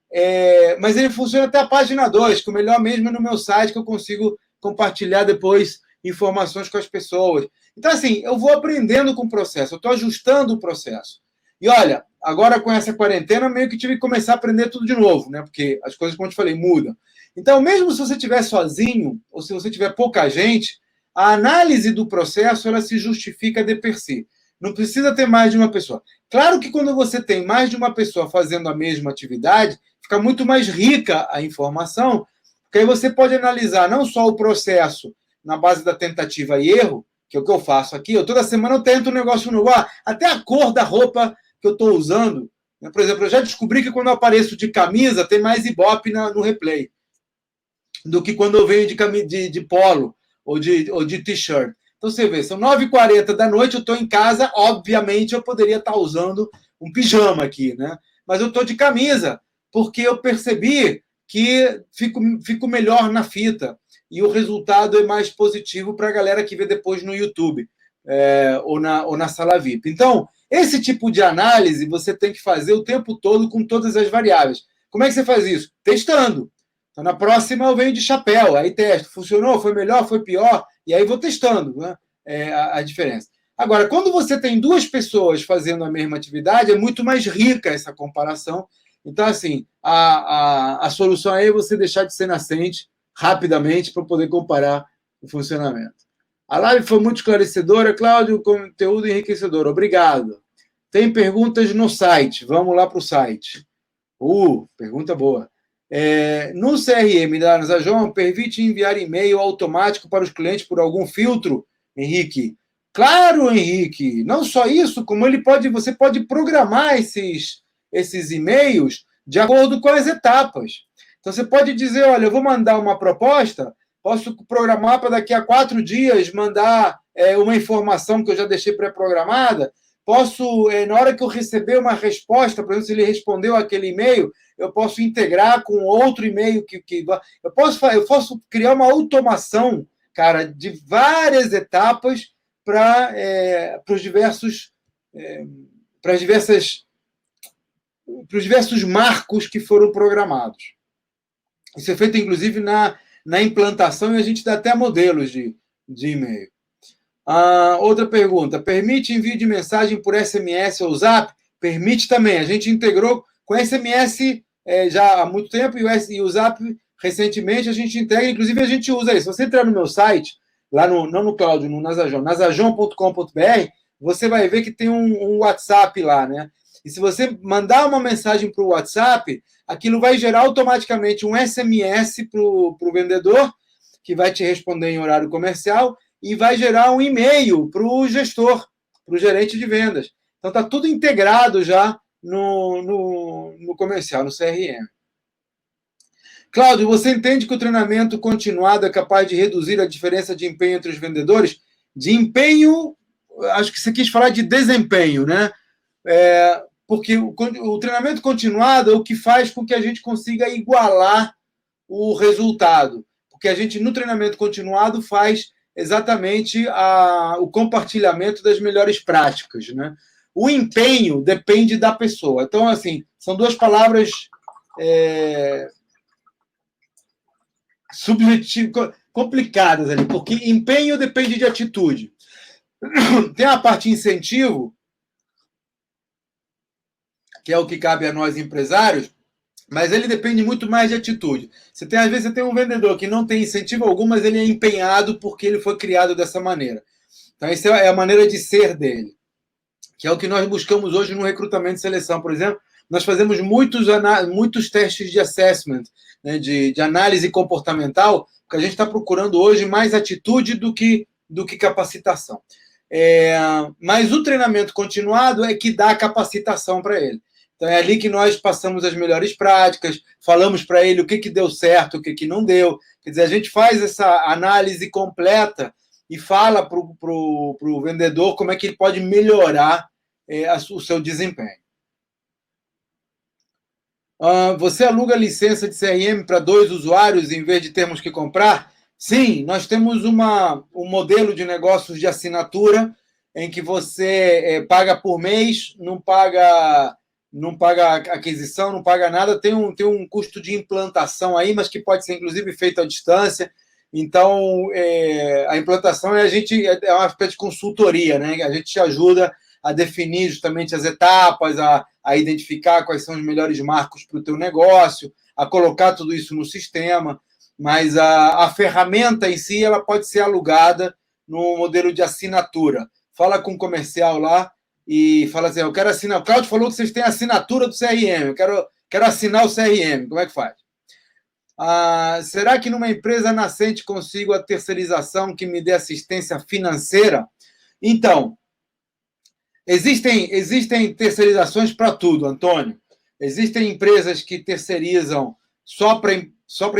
Mas ele funciona até a página 2, que o melhor mesmo é no meu site, que eu consigo compartilhar depois informações com as pessoas. Então, assim, eu vou aprendendo com o processo, eu estou ajustando o processo. E olha, agora com essa quarentena, meio que tive que começar a aprender tudo de novo, né? Porque as coisas, como eu te falei, mudam. Então, mesmo se você estiver sozinho, ou se você tiver pouca gente, a análise do processo, ela se justifica de per si. Não precisa ter mais de uma pessoa. Claro que quando você tem mais de uma pessoa fazendo a mesma atividade, fica muito mais rica a informação, porque aí você pode analisar não só o processo na base da tentativa e erro, que é o que eu faço aqui, toda semana eu tento um negócio novo, até a cor da roupa que eu estou usando. Por exemplo, eu já descobri que quando eu apareço de camisa, tem mais ibope no replay do que quando eu venho de polo ou de t-shirt. Então, você vê, são 9h40 da noite, eu estou em casa, obviamente eu poderia estar usando um pijama aqui, né? Mas eu estou de camisa, porque eu percebi que fico melhor na fita e o resultado é mais positivo para a galera que vê depois no YouTube ou na sala VIP. Então, esse tipo de análise você tem que fazer o tempo todo com todas as variáveis. Como é que você faz isso? Testando. Então, na próxima eu venho de chapéu, aí testo. Funcionou? Foi melhor? Foi pior? E aí vou testando, né? A diferença. Agora, quando você tem 2 pessoas fazendo a mesma atividade, é muito mais rica essa comparação Então, assim, a solução aí é você deixar de ser nascente rapidamente para poder comparar o funcionamento. A live foi muito esclarecedora, Cláudio, conteúdo enriquecedor. Obrigado. Tem perguntas no site. Vamos lá para o site. Pergunta boa. No CRM da Nasajon, permite enviar e-mail automático para os clientes por algum filtro, Henrique? Claro, Henrique. Não só isso, como você pode programar esses e-mails de acordo com as etapas. Então, você pode dizer, olha, eu vou mandar uma proposta, posso programar para daqui a 4 dias mandar uma informação que eu já deixei pré-programada, posso, na hora que eu receber uma resposta, por exemplo, se ele respondeu aquele e-mail, eu posso integrar com outro e-mail eu posso criar uma automação, cara, de várias etapas para os diversos marcos que foram programados. Isso é feito, inclusive, na implantação, e a gente dá até modelos de e-mail. Outra pergunta. Permite envio de mensagem por SMS ou Zap? Permite também. A gente integrou com SMS já há muito tempo e o Zap, recentemente, a gente integra. Inclusive, a gente usa isso. Se você entrar no meu site, lá não no Cláudio, no Nasajon, nasajon.com.br, você vai ver que tem um WhatsApp lá, né? E se você mandar uma mensagem para o WhatsApp, aquilo vai gerar automaticamente um SMS para o vendedor, que vai te responder em horário comercial, e vai gerar um e-mail para o gestor, para o gerente de vendas. Então, está tudo integrado já no comercial, no CRM. Cláudio, você entende que o treinamento continuado é capaz de reduzir a diferença de empenho entre os vendedores? De empenho, acho que você quis falar de desempenho, né? Porque o treinamento continuado é o que faz com que a gente consiga igualar o resultado. Porque a gente, no treinamento continuado, faz exatamente o compartilhamento das melhores práticas, né? O empenho depende da pessoa. Então, assim, são duas palavras complicadas ali, porque empenho depende de atitude. Tem a parte incentivo, que é o que cabe a nós empresários, mas ele depende muito mais de atitude. Às vezes você tem um vendedor que não tem incentivo algum, mas ele é empenhado porque ele foi criado dessa maneira. Então, essa é a maneira de ser dele, que é o que nós buscamos hoje no recrutamento e seleção. Por exemplo, nós fazemos muitos testes de assessment, né, de análise comportamental, porque a gente está procurando hoje mais atitude do que capacitação. Mas o treinamento continuado é que dá capacitação para ele. Então, é ali que nós passamos as melhores práticas, falamos para ele o que deu certo, o que não deu. Quer dizer, a gente faz essa análise completa e fala para o vendedor como é que ele pode melhorar o seu desempenho. Você aluga licença de CRM para 2 usuários em vez de termos que comprar? Sim, nós temos um modelo de negócios de assinatura em que você paga por mês, não paga aquisição, não paga nada, tem um custo de implantação aí, mas que pode ser, inclusive, feito à distância. Então, a implantação é uma espécie de consultoria, né? A gente te ajuda a definir justamente as etapas, a identificar quais são os melhores marcos para o teu negócio, a colocar tudo isso no sistema, mas a ferramenta em si ela pode ser alugada no modelo de assinatura. Fala com o comercial lá e fala assim, eu quero assinar. O Cláudio falou que vocês têm assinatura do CRM, eu quero assinar o CRM. Como é que faz? Será que numa empresa nascente consigo a terceirização que me dê assistência financeira? Então, existem terceirizações para tudo, Antônio. Existem empresas que terceirizam só para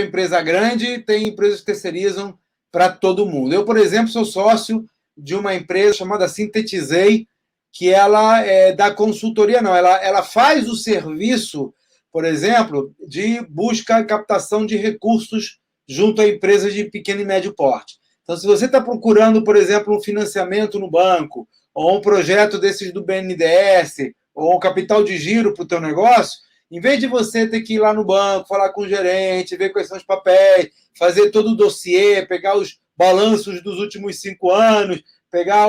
empresa grande, tem empresas que terceirizam para todo mundo. Eu, por exemplo, sou sócio de uma empresa chamada Sintetizei, que ela dá consultoria, não, ela faz o serviço, por exemplo, de busca e captação de recursos junto a empresas de pequeno e médio porte. Então, se você está procurando, por exemplo, um financiamento no banco, ou um projeto desses do BNDES, ou um capital de giro para o teu negócio, em vez de você ter que ir lá no banco, falar com o gerente, ver quais são os papéis, fazer todo o dossiê, pegar os balanços dos últimos 5 anos, pegar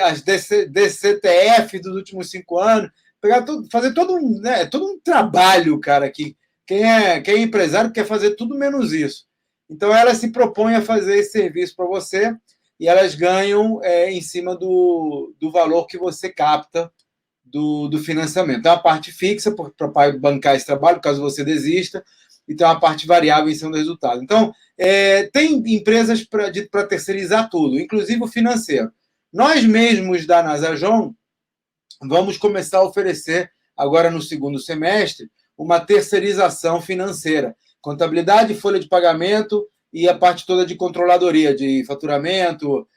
as DCTF dos últimos 5 anos, fazer todo um trabalho, cara, que quem é empresário quer fazer tudo menos isso. Então, elas se propõem a fazer esse serviço para você e elas ganham em cima do valor que você capta do financiamento. Tem uma parte fixa para bancar esse trabalho, caso você desista, e tem uma parte variável em cima do resultado. Então, tem empresas para terceirizar tudo, inclusive o financeiro. Nós mesmos da Nasajon vamos começar a oferecer, agora no segundo semestre, uma terceirização financeira. Contabilidade, folha de pagamento e a parte toda de controladoria, de faturamento,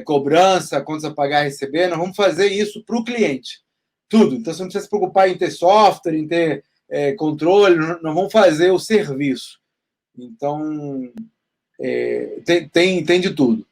cobrança, contas a pagar e receber. Nós vamos fazer isso para o cliente. Tudo. Então, você não precisa se preocupar em ter software, em ter controle. Nós vamos fazer o serviço. Então, tem de tudo.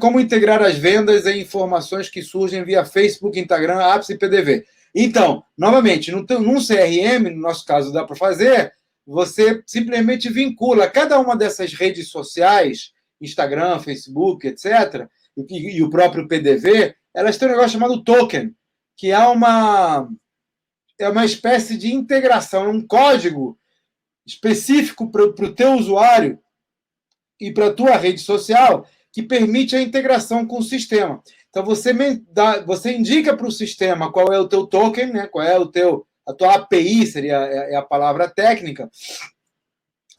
Como integrar as vendas em informações que surgem via Facebook, Instagram, Apps e PDV? Então, novamente, num CRM, no nosso caso, dá para fazer, você simplesmente vincula cada uma dessas redes sociais, Instagram, Facebook, etc., e o próprio PDV, elas têm um negócio chamado token, que é uma espécie de integração, um código específico para o teu usuário e para a tua rede social, que permite a integração com o sistema. Então, você indica para o sistema qual é o teu token, né? Qual é a tua API, seria a palavra técnica,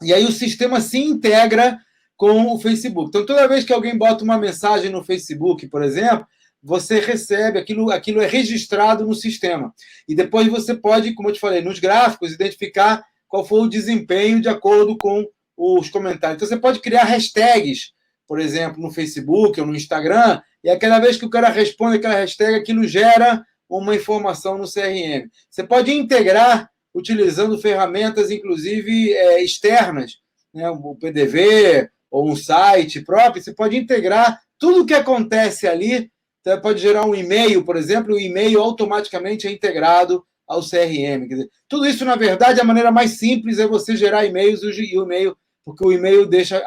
e aí o sistema se integra com o Facebook. Então, toda vez que alguém bota uma mensagem no Facebook, por exemplo, você recebe, aquilo é registrado no sistema. E depois você pode, como eu te falei, nos gráficos, identificar qual foi o desempenho de acordo com os comentários. Então, você pode criar hashtags, por exemplo, no Facebook ou no Instagram, e a cada vez que o cara responde aquela hashtag, aquilo gera uma informação no CRM. Você pode integrar utilizando ferramentas, inclusive, externas, né? O PDV ou um site próprio, você pode integrar tudo o que acontece ali. Então, pode gerar um e-mail, por exemplo, e o e-mail automaticamente é integrado ao CRM. Quer dizer, tudo isso, na verdade, a maneira mais simples é você gerar e-mails e o e-mail, porque o e-mail deixa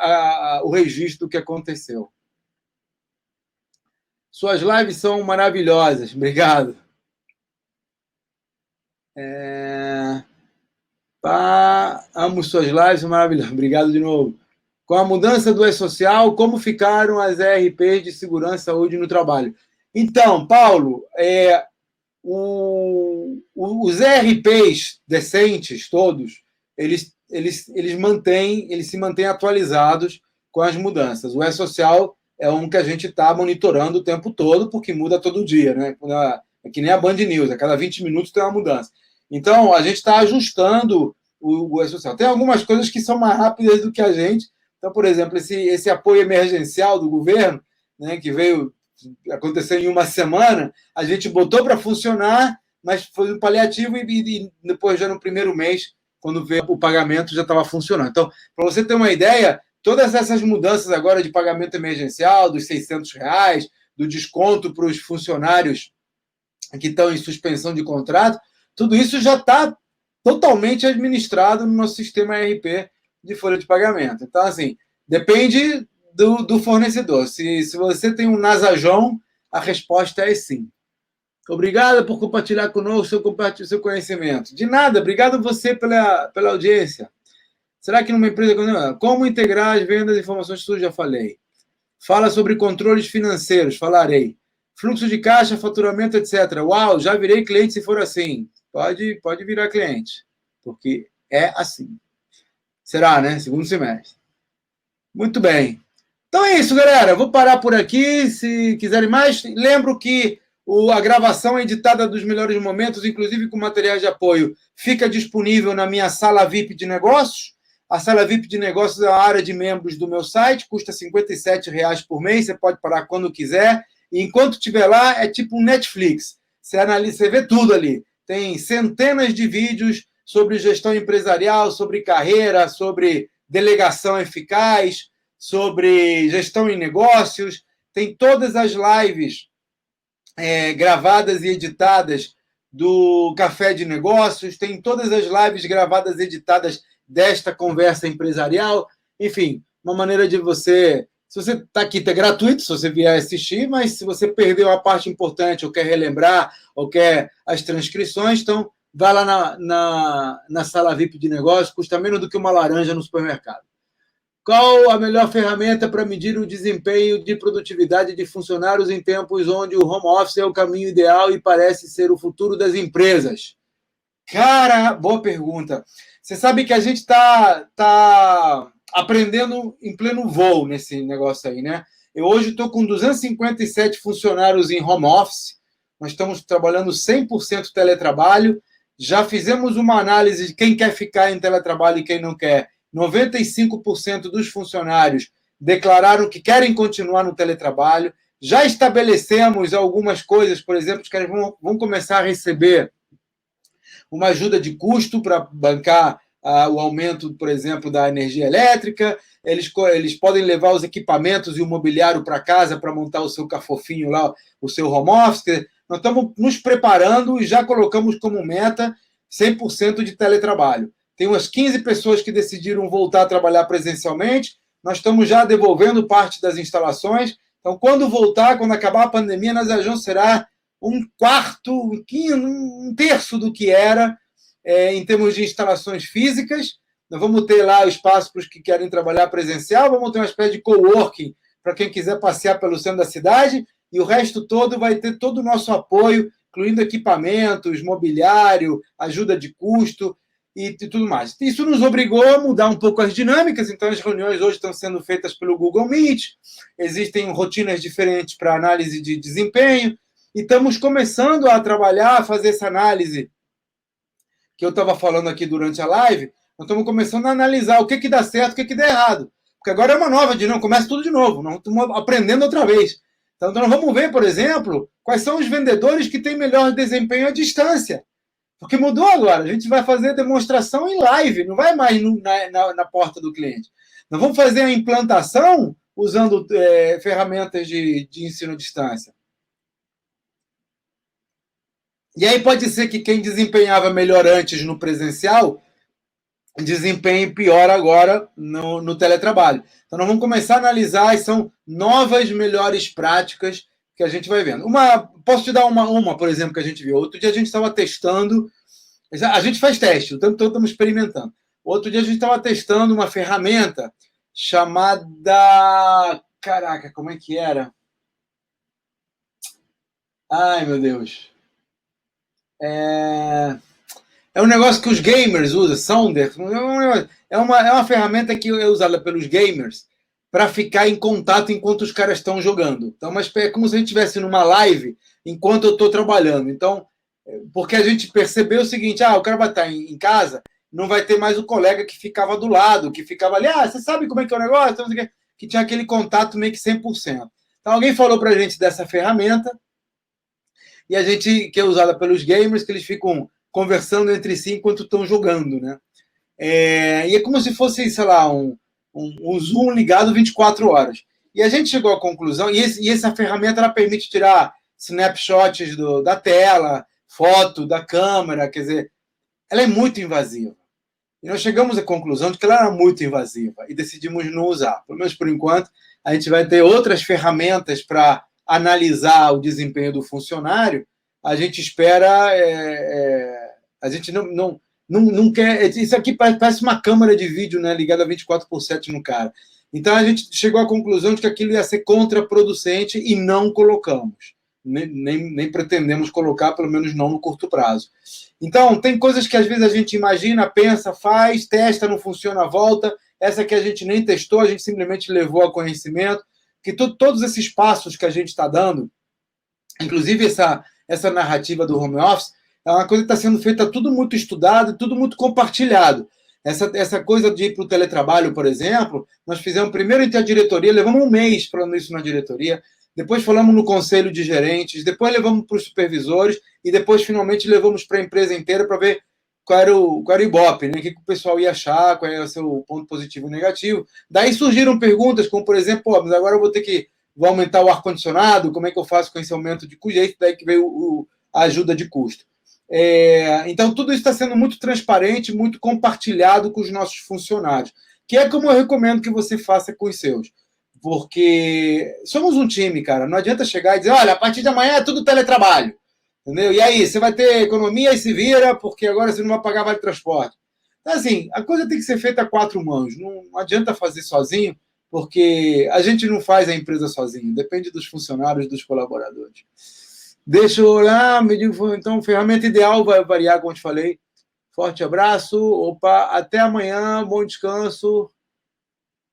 o registro do que aconteceu. Suas lives são maravilhosas. Obrigado. Amo suas lives, maravilhosas. Obrigado de novo. Com a mudança do E-Social, como ficaram as ERPs de segurança e saúde no trabalho? Então, Paulo, os ERPs decentes, todos, eles se mantêm atualizados com as mudanças. O E-Social é um que a gente está monitorando o tempo todo, porque muda todo dia, né? É que nem a Band News, a cada 20 minutos tem uma mudança. Então, a gente está ajustando o E-Social. Tem algumas coisas que são mais rápidas do que a gente. Então, por exemplo, esse apoio emergencial do governo, né, que veio acontecer em uma semana, a gente botou para funcionar, mas foi um paliativo e depois, já no primeiro mês, quando veio o pagamento, já estava funcionando. Então, para você ter uma ideia, todas essas mudanças agora de pagamento emergencial, dos R$600, do desconto para os funcionários que estão em suspensão de contrato, tudo isso já está totalmente administrado no nosso sistema ERP de folha de pagamento. Então, assim, depende do fornecedor. Se você tem um Nasajon, a resposta é sim. Obrigado por compartilhar conosco seu conhecimento. De nada, obrigado você pela audiência. Será que numa empresa... Como integrar as vendas e informações que eu já falei? Fala sobre controles financeiros, falarei. Fluxo de caixa, faturamento, etc. Uau, já virei cliente se for assim. Pode virar cliente, porque é assim. Será, né? Segundo semestre. Muito bem. Então é isso, galera. Eu vou parar por aqui. Se quiserem mais, lembro que a gravação editada dos melhores momentos, inclusive com materiais de apoio, fica disponível na minha sala VIP de negócios. A sala VIP de negócios é a área de membros do meu site, custa R$57 por mês, você pode parar quando quiser. E enquanto estiver lá, é tipo um Netflix. Você analisa, você vê tudo ali. Tem centenas de vídeos sobre gestão empresarial, sobre carreira, sobre delegação eficaz, sobre gestão em negócios. Tem todas as lives gravadas e editadas do Café de Negócios, tem todas as lives gravadas e editadas desta conversa empresarial. Enfim, uma maneira de você Se você está aqui, é gratuito, se você vier assistir, mas se você perdeu a parte importante, ou quer relembrar, ou quer as transcrições, então vá lá na sala VIP de negócio, custa menos do que uma laranja no supermercado. Qual a melhor ferramenta para medir o desempenho de produtividade de funcionários em tempos onde o home office é o caminho ideal e parece ser o futuro das empresas? Cara, boa pergunta. Você sabe que a gente tá aprendendo em pleno voo nesse negócio aí, né? Eu hoje estou com 257 funcionários em home office, nós estamos trabalhando 100% teletrabalho, já fizemos uma análise de quem quer ficar em teletrabalho e quem não quer. 95% dos funcionários declararam que querem continuar no teletrabalho, já estabelecemos algumas coisas, por exemplo, que eles vão começar a receber uma ajuda de custo para bancar o aumento, por exemplo, da energia elétrica, eles podem levar os equipamentos e o mobiliário para casa para montar o seu cafofinho lá, o seu home office. Nós estamos nos preparando e já colocamos como meta 100% de teletrabalho. Tem umas 15 pessoas que decidiram voltar a trabalhar presencialmente, nós estamos já devolvendo parte das instalações, então quando voltar, quando acabar a pandemia, na Zajão será um quarto, um terço do que era em termos de instalações físicas. Nós vamos ter lá o espaço para os que querem trabalhar presencial, vamos ter uma espécie de coworking para quem quiser passear pelo centro da cidade, e o resto todo vai ter todo o nosso apoio, incluindo equipamentos, mobiliário, ajuda de custo e tudo mais. Isso nos obrigou a mudar um pouco as dinâmicas, então as reuniões hoje estão sendo feitas pelo Google Meet, existem rotinas diferentes para análise de desempenho, e estamos começando a trabalhar, a fazer essa análise que eu estava falando aqui durante a live. Nós estamos começando a analisar o que dá certo, o que dá errado. Porque agora é uma nova dinâmica, começa tudo de novo. Nós estamos aprendendo outra vez. Então, nós vamos ver, por exemplo, quais são os vendedores que têm melhor desempenho à distância. Porque mudou agora. A gente vai fazer demonstração em live, não vai mais na porta do cliente. Nós vamos fazer a implantação usando ferramentas de ensino à distância. E aí pode ser que quem desempenhava melhor antes no presencial desempenhe pior agora no teletrabalho. Então, nós vamos começar a analisar, e são novas, melhores práticas que a gente vai vendo. Posso te dar uma, por exemplo, que a gente viu. Outro dia a gente estava testando, a gente faz teste, o tempo todo estamos experimentando. Outro dia a gente estava testando uma ferramenta chamada... Caraca, como é que era? Ai, meu Deus. É um negócio que os gamers usam, Sounder. É uma ferramenta que é usada pelos gamers para ficar em contato enquanto os caras estão jogando. Então, mas é como se a gente estivesse numa live enquanto eu estou trabalhando. Então, porque a gente percebeu o seguinte, o cara vai estar em casa, não vai ter mais o colega que ficava do lado, que ficava ali, você sabe como é que é o negócio? Então, que tinha aquele contato meio que 100%. Então, alguém falou para a gente dessa ferramenta, e a gente, que é usada pelos gamers, que eles ficam conversando entre si enquanto estão jogando, né? E é como se fosse, sei lá, um Zoom ligado 24 horas. E a gente chegou à conclusão, e essa ferramenta ela permite tirar snapshots da tela, foto da câmera, quer dizer, ela é muito invasiva. E nós chegamos à conclusão de que ela era muito invasiva e decidimos não usar. Pelo menos por enquanto, a gente vai ter outras ferramentas para analisar o desempenho do funcionário. A gente espera... a gente não quer... Isso aqui parece uma câmera de vídeo, né, ligada 24/7 no cara. Então, a gente chegou à conclusão de que aquilo ia ser contraproducente e não colocamos. Nem pretendemos colocar, pelo menos não no curto prazo. Então, tem coisas que às vezes a gente imagina, pensa, faz, testa, não funciona, volta. Essa que a gente nem testou, a gente simplesmente levou a conhecimento. Que todos esses passos que a gente está dando, inclusive essa narrativa do home office, é uma coisa que está sendo feita tudo muito estudado, tudo muito compartilhado. Essa coisa de ir para o teletrabalho, por exemplo, nós fizemos primeiro entre a diretoria, levamos um mês falando isso na diretoria, depois falamos no conselho de gerentes, depois levamos para os supervisores e depois finalmente levamos para a empresa inteira para ver qual era o Ibope, né? O que o pessoal ia achar, qual era o seu ponto positivo e negativo. Daí surgiram perguntas como, por exemplo, mas agora eu vou aumentar o ar-condicionado, como é que eu faço com esse aumento de custo? Daí que veio a ajuda de custo. Então, tudo isso está sendo muito transparente, muito compartilhado com os nossos funcionários, que é como eu recomendo que você faça com os seus. porque somos um time, cara. Não adianta chegar e dizer, olha, a partir de amanhã é tudo teletrabalho. Entendeu? E aí, você vai ter economia e se vira, porque agora você não vai pagar vale transporte. Então, assim, a coisa tem que ser feita a quatro mãos. Não adianta fazer sozinho, porque a gente não faz a empresa sozinho. Depende dos funcionários, dos colaboradores. Deixa eu olhar, então, ferramenta ideal vai variar, como eu te falei. Forte abraço. Opa, até amanhã. Bom descanso.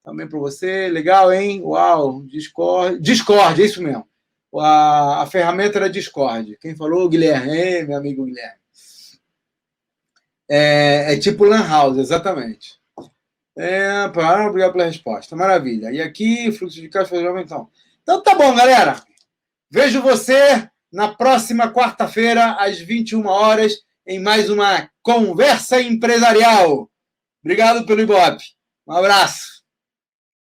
Também para você. Legal, hein? Uau, Discord. Discord, é isso mesmo. A ferramenta era Discord. Quem falou? Guilherme, meu amigo Guilherme. É tipo Lan House, exatamente. Obrigado pela resposta. Maravilha. E aqui, fluxo de caixa, então. Então tá bom, galera. Vejo você na próxima quarta-feira, às 21 horas, em mais uma Conversa Empresarial. Obrigado pelo Ibope. Um abraço.